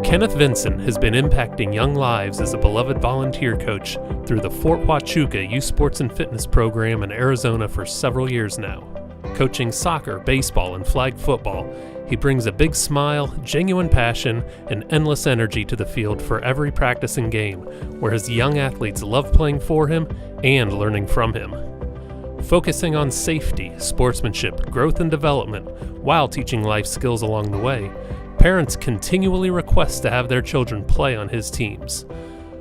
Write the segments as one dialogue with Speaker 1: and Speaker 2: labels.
Speaker 1: Kenneth Vincent has been impacting young lives as a beloved volunteer coach through the Fort Huachuca Youth Sports and Fitness program in Arizona for several years now. Coaching soccer, baseball, and flag football, he brings a big smile, genuine passion, and endless energy to the field for every practice and game, where his young athletes love playing for him and learning from him. Focusing on safety, sportsmanship, growth, and development, while teaching life skills along the way, parents continually request to have their children play on his teams.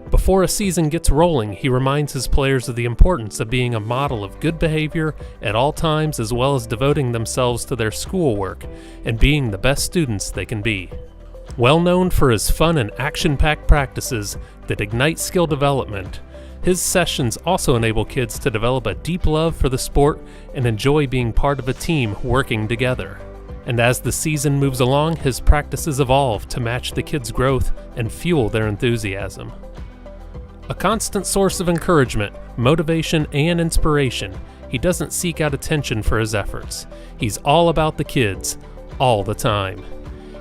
Speaker 1: Before a season gets rolling, he reminds his players of the importance of being a model of good behavior at all times, as well as devoting themselves to their schoolwork and being the best students they can be. Well known for his fun and action-packed practices that ignite skill development, his sessions also enable kids to develop a deep love for the sport and enjoy being part of a team working together. And as the season moves along, his practices evolve to match the kids' growth and fuel their enthusiasm. A constant source of encouragement, motivation, and inspiration, he doesn't seek out attention for his efforts. He's all about the kids, all the time.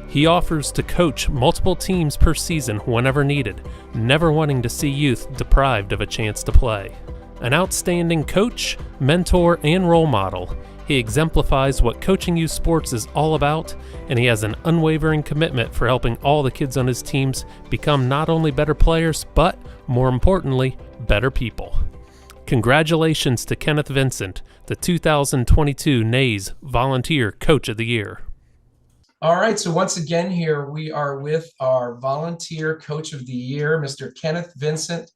Speaker 1: He offers to coach multiple teams per season whenever needed, never wanting to see youth deprived of a chance to play. An outstanding coach, mentor, and role model, he exemplifies what coaching youth sports is all about, and he has an unwavering commitment for helping all the kids on his teams become not only better players, but, more importantly, better people. Congratulations to Kenneth Vincent, the 2022 NAYS Volunteer Coach of the Year.
Speaker 2: All right, so once again here we are with our Volunteer Coach of the Year, Mr. Kenneth Vincent,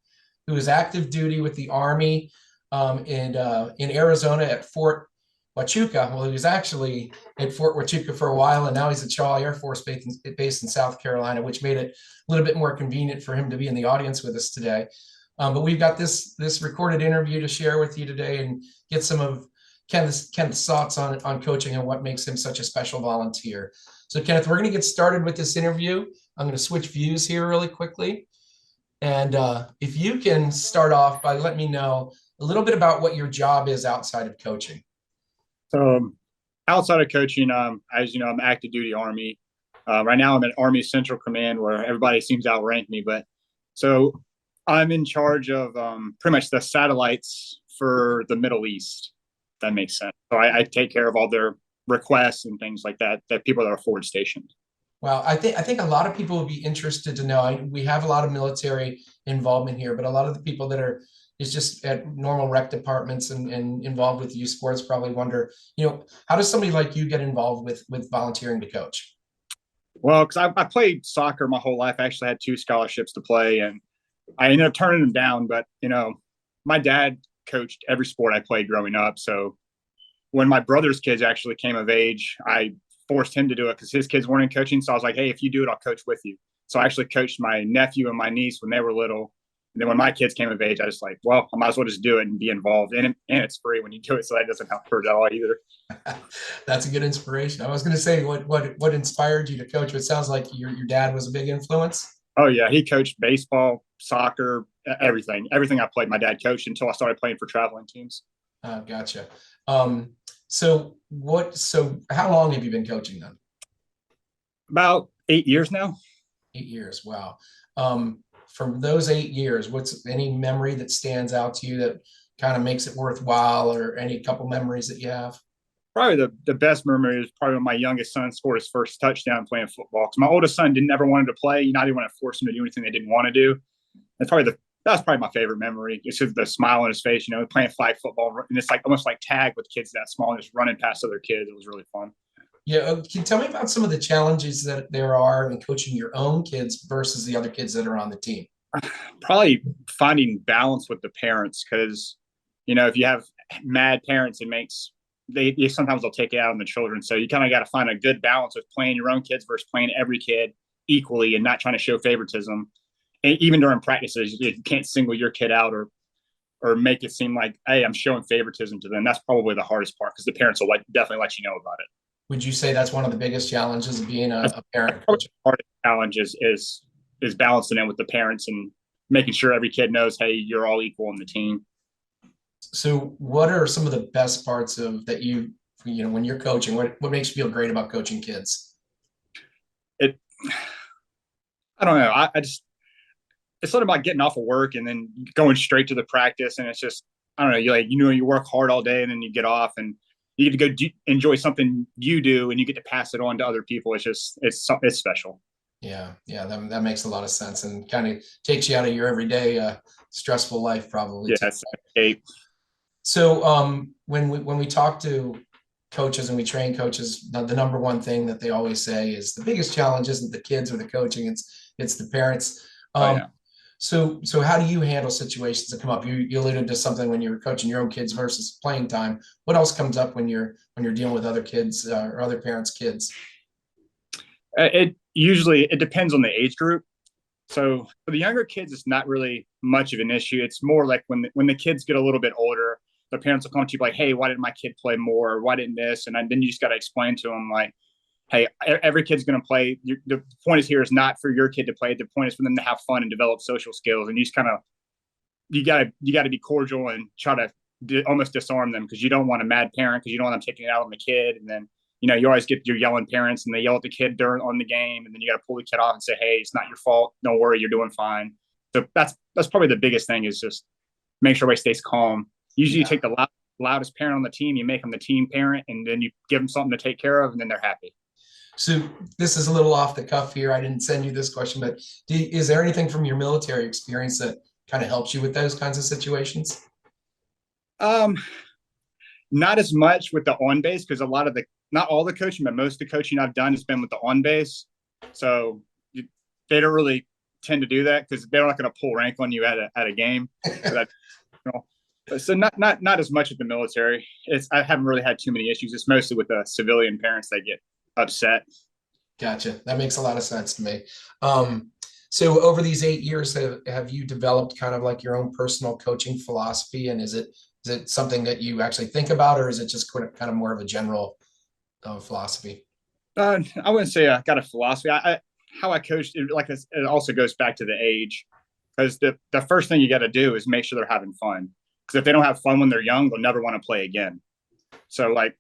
Speaker 2: who is active duty with the Army in Arizona at Fort Huachuca. Well, he was actually at Fort Huachuca for a while, and now he's at Shaw Air Force Base in South Carolina, which made it a little bit more convenient for him to be in the audience with us today. But we've got this recorded interview to share with you today and get some of Kenneth's thoughts on coaching and what makes him such a special volunteer. So Kenneth, we're going to get started with this interview. I'm going to switch views here really quickly. And if you can start off by letting me know a little bit about what your job is outside of coaching.
Speaker 3: So outside of coaching, as you know, I'm active duty Army. Right now I'm at Army Central Command, where everybody seems to outrank me. But so I'm in charge of pretty much the satellites for the Middle East. If that makes sense. So I take care of all their requests and things like that people that are forward stationed.
Speaker 2: Well, I think a lot of people would be interested to know. We have a lot of military involvement here, but a lot of the people that are just at normal rec departments and involved with youth sports probably wonder, how does somebody like you get involved with volunteering to coach?
Speaker 3: Well, because I played soccer my whole life. I actually had 2 scholarships to play, and I ended up turning them down. But, my dad coached every sport I played growing up. So when my brother's kids actually came of age, I forced him to do it because his kids weren't in coaching. So I was like, hey, if you do it, I'll coach with you. So I actually coached my nephew and my niece when they were little. And then when my kids came of age, I was like, well, I might as well just do it and be involved. And it's free when you do it, so that doesn't hurt at all either.
Speaker 2: That's a good inspiration. I was going to say what inspired you to coach, but it sounds like your dad was a big influence.
Speaker 3: Oh, yeah. He coached baseball, soccer, everything. Everything I played, my dad coached until I started playing for traveling teams.
Speaker 2: Gotcha. So how long have you been coaching then?
Speaker 3: About 8 years now.
Speaker 2: 8 years. Wow. From those 8 years, what's any memory that stands out to you that kind of makes it worthwhile, or any couple memories that you have?
Speaker 3: Probably the best memory is probably when my youngest son scored his first touchdown playing football. Because my oldest son never wanted to play. I didn't want to force him to do anything they didn't want to do. That's probably my favorite memory. It's just the smile on his face, playing flag football. And it's like almost like tag with kids that small and just running past other kids. It was really fun.
Speaker 2: Yeah. Can you tell me about some of the challenges that there are in coaching your own kids versus the other kids that are on the team?
Speaker 3: Probably finding balance with the parents, because, if you have mad parents, they sometimes they'll take it out on the children. So you kind of got to find a good balance with playing your own kids versus playing every kid equally and not trying to show favoritism. And even during practices, you can't single your kid out or make it seem like, hey, I'm showing favoritism to them. That's probably the hardest part, because the parents will definitely let you know about it.
Speaker 2: Would you say that's one of the biggest challenges of being a parent?
Speaker 3: The hardest challenge is balancing it with the parents and making sure every kid knows, hey, you're all equal in the team.
Speaker 2: So what are some of the best parts of that when you're coaching, what makes you feel great about coaching kids?
Speaker 3: I don't know. I just it's sort of about getting off of work and then going straight to the practice, and it's just I don't know. You work hard all day and then you get off and you get to go enjoy something you do and you get to pass it on to other people. It's special.
Speaker 2: Yeah, yeah, that makes a lot of sense and kind of takes you out of your everyday stressful life probably
Speaker 3: Yeah,
Speaker 2: too.
Speaker 3: it's escape.
Speaker 2: So when we talk to coaches and we train coaches, the number one thing that they always say is the biggest challenge isn't the kids or the coaching, it's the parents.
Speaker 3: Oh
Speaker 2: Um,
Speaker 3: yeah.
Speaker 2: so how do you handle situations that come up? You alluded to something when you're coaching your own kids versus playing time. What else comes up when you're dealing with other kids or other parents' kids?
Speaker 3: It depends on the age group. So for the younger kids, it's not really much of an issue. It's more like when the kids get a little bit older, the parents will come to you like, "Hey, why didn't my kid play more? Why didn't this?" And then you just got to explain to them like, "Hey, every kid's going to play. The point is here is not for your kid to play. The point is for them to have fun and develop social skills. And you just kind of you got to be cordial and try to almost disarm them because you don't want a mad parent because you don't want them taking it out on the kid. And then you always get your yelling parents and they yell at the kid during on the game, and then you got to pull the kid off and say, "Hey, it's not your fault. Don't worry, you're doing fine." So that's probably the biggest thing is just make sure everybody stays calm. Usually, you take the loudest parent on the team, you make them the team parent, and then you give them something to take care of, and then they're happy.
Speaker 2: So this is a little off the cuff here. I didn't send you this question, but is there anything from your military experience that kind of helps you with those kinds of situations?
Speaker 3: Um, Not as much with the on base because not all the coaching, but most of the coaching I've done has been with the on base. So they don't really tend to do that because they're not going to pull rank on you at a game. So, so not as much with the military. I haven't really had too many issues. It's mostly with the civilian parents that get upset.
Speaker 2: Gotcha. That makes a lot of sense to me. So over these 8 years, have you developed kind of like your own personal coaching philosophy? And is it something that you actually think about, or is it just kind of more of a general philosophy?
Speaker 3: I wouldn't say I got a philosophy. How I coached it also goes back to the age because the first thing you got to do is make sure they're having fun because if they don't have fun when they're young, they'll never want to play again. So like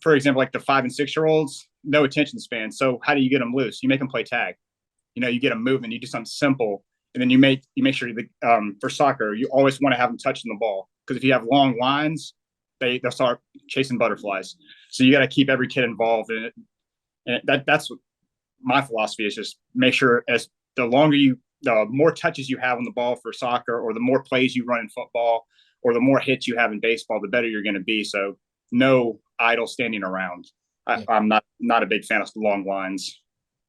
Speaker 3: for example, like the 5 and 6 year olds, no attention span. So how do you get them loose? You make them play tag. You get them moving. You do something simple, and then you make sure for soccer, you always want to have them touching the ball because if you have long lines, they'll start chasing butterflies. So you got to keep every kid involved in it, and that's what my philosophy is. Just make sure the more touches you have on the ball for soccer, or the more plays you run in football, or the more hits you have in baseball, the better you're going to be. So no idle standing around.
Speaker 2: Yeah.
Speaker 3: I'm not a big fan of long lines.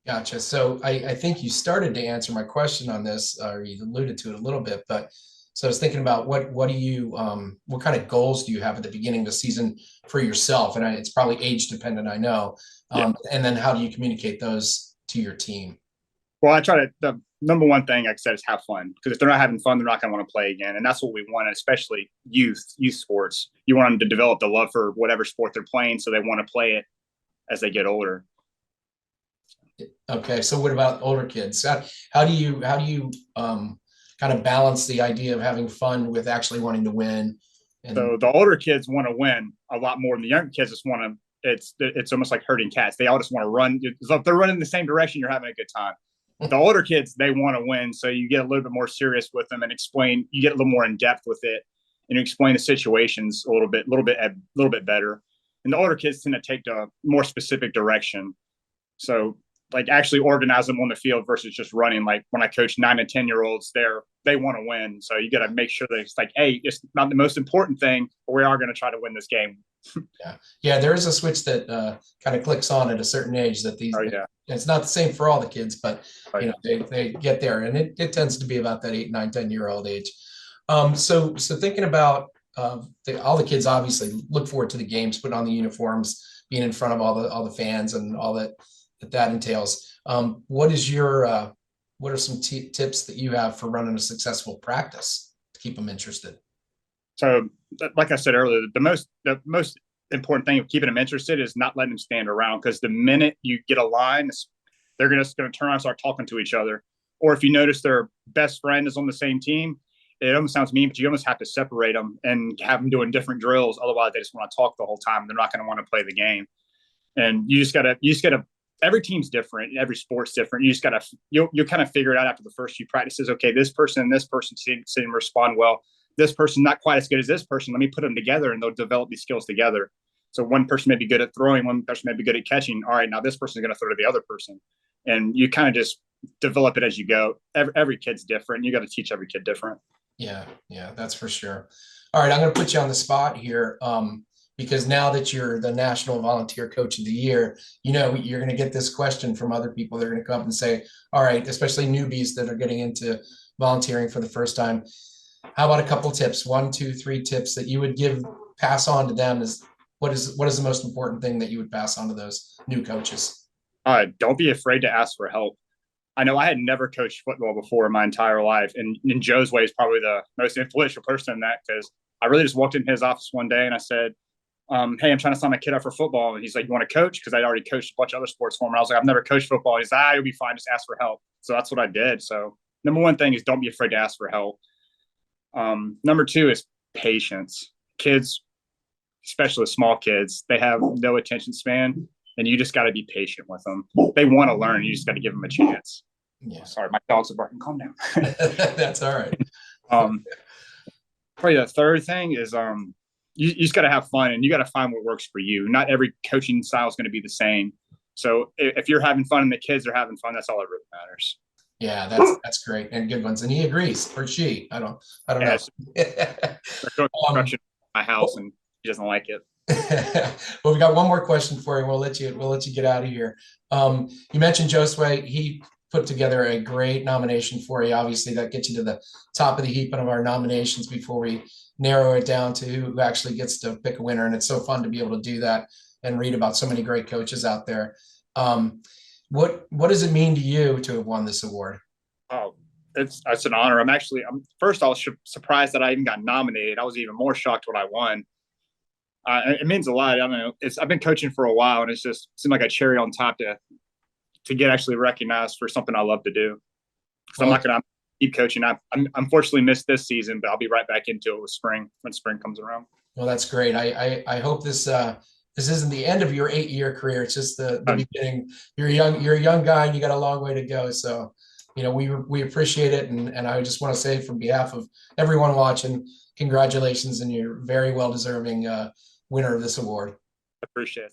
Speaker 2: Gotcha. So I think you started to answer my question on this, or you alluded to it a little bit, but so I was thinking about what do you what kind of goals do you have at the beginning of the season for yourself? And it's probably age dependent, I know. And then how do you communicate those to your team?
Speaker 3: Well, the number one thing, like I said, is have fun. Because if they're not having fun, they're not going to want to play again. And that's what we want, especially youth sports. You want them to develop the love for whatever sport they're playing so they want to play it as they get older.
Speaker 2: Okay, so what about older kids? How do you kind of balance the idea of having fun with actually wanting to win?
Speaker 3: So the older kids want to win a lot more than the younger kids just want to. It's almost like herding cats. They all just want to run. So if they're running in the same direction, you're having a good time. The older kids, they want to win, so you get a little bit more serious with them and explain. You get a little more in depth with it, and you explain the situations a little bit better. And the older kids tend to take the more specific direction. So like actually organize them on the field versus just running. Like when I coach 9 and 10-year-olds, they want to win. So you got to make sure that it's like, hey, it's not the most important thing, but we are going to try to win this game.
Speaker 2: Yeah. There is a switch that kind of clicks on at a certain age that it's not the same for all the kids, but they get there, and it tends to be about that 8, 9, 10-year-old age. So thinking about all the kids obviously look forward to the games, putting on the uniforms, being in front of all the fans and all that entails. What are some tips that you have for running a successful practice to keep them interested?
Speaker 3: So, like I said earlier, the most important thing of keeping them interested is not letting them stand around, because the minute you get a line, they're just going to turn around and start talking to each other. Or if you notice their best friend is on the same team, it almost sounds mean, but you almost have to separate them and have them doing different drills. Otherwise, they just want to talk the whole time. They're not going to want to play the game. And you just gotta every team's different. Every sport's different. You just gotta you'll kind of figure it out after the first few practices. Okay, this person and this person didn't respond well. This person not quite as good as this person. Let me put them together, and they'll develop these skills together. So one person may be good at throwing, one person may be good at catching. All right, now this person is going to throw to the other person, and you kind of just develop it as you go. Every kid's different. You got to teach every kid different.
Speaker 2: Yeah, that's for sure. All right, I'm going to put you on the spot here, because now that you're the National Volunteer Coach of the Year, you're going to get this question from other people. They're going to come up and say, all right, especially newbies that are getting into volunteering for the first time. How about a couple tips, 1, 2, 3 tips that you would pass on to them? What is the most important thing that you would pass on to those new coaches?
Speaker 3: Don't be afraid to ask for help. I know I had never coached football before in my entire life. And Joe's way is probably the most influential person in that, because I really just walked in his office one day and I said, hey, I'm trying to sign my kid up for football. And he's like, you want to coach? Because I'd already coached a bunch of other sports for him. And I was like, I've never coached football. And he's like, you'll be fine. Just ask for help. So that's what I did. So number one thing is don't be afraid to ask for help. Number 2 is patience. Kids, especially small kids, they have no attention span, and you just got to be patient with them. They want to learn. You just got to give them a chance.
Speaker 2: Yeah.
Speaker 3: Sorry, my dogs are barking. Calm down.
Speaker 2: That's all right.
Speaker 3: Probably the third thing is you just got to have fun, and you got to find what works for you. Not every coaching style is going to be the same. So if you're having fun and the kids are having fun, that's all that really matters.
Speaker 2: Yeah, that's great, and good ones. And he agrees, or she. I don't know.
Speaker 3: Construction my house, and he doesn't like it.
Speaker 2: Well, we got one more question for you. We'll let you get out of here. You mentioned Josue. He put together a great nomination for you. Obviously, that gets you to the top of the heap of our nominations before we narrow it down to who actually gets to pick a winner. And it's so fun to be able to do that and read about so many great coaches out there. What does it mean to you to have won this award?
Speaker 3: Oh, it's an honor. I was surprised that I even got nominated. I was even more shocked when I won. It means a lot. I don't know. I've been coaching for a while, and it's just seemed like a cherry on top to get actually recognized for something I love to do. Because I'm not going to keep coaching. I unfortunately missed this season, but I'll be right back into it with spring when spring comes around.
Speaker 2: Well, that's great. I hope this isn't the end of your 8-year career. It's just the beginning. You're a young guy, and you got a long way to go. So, we appreciate it, and I just want to say, from behalf of everyone watching, congratulations, and you're very well deserving winner of this award.
Speaker 3: I appreciate it.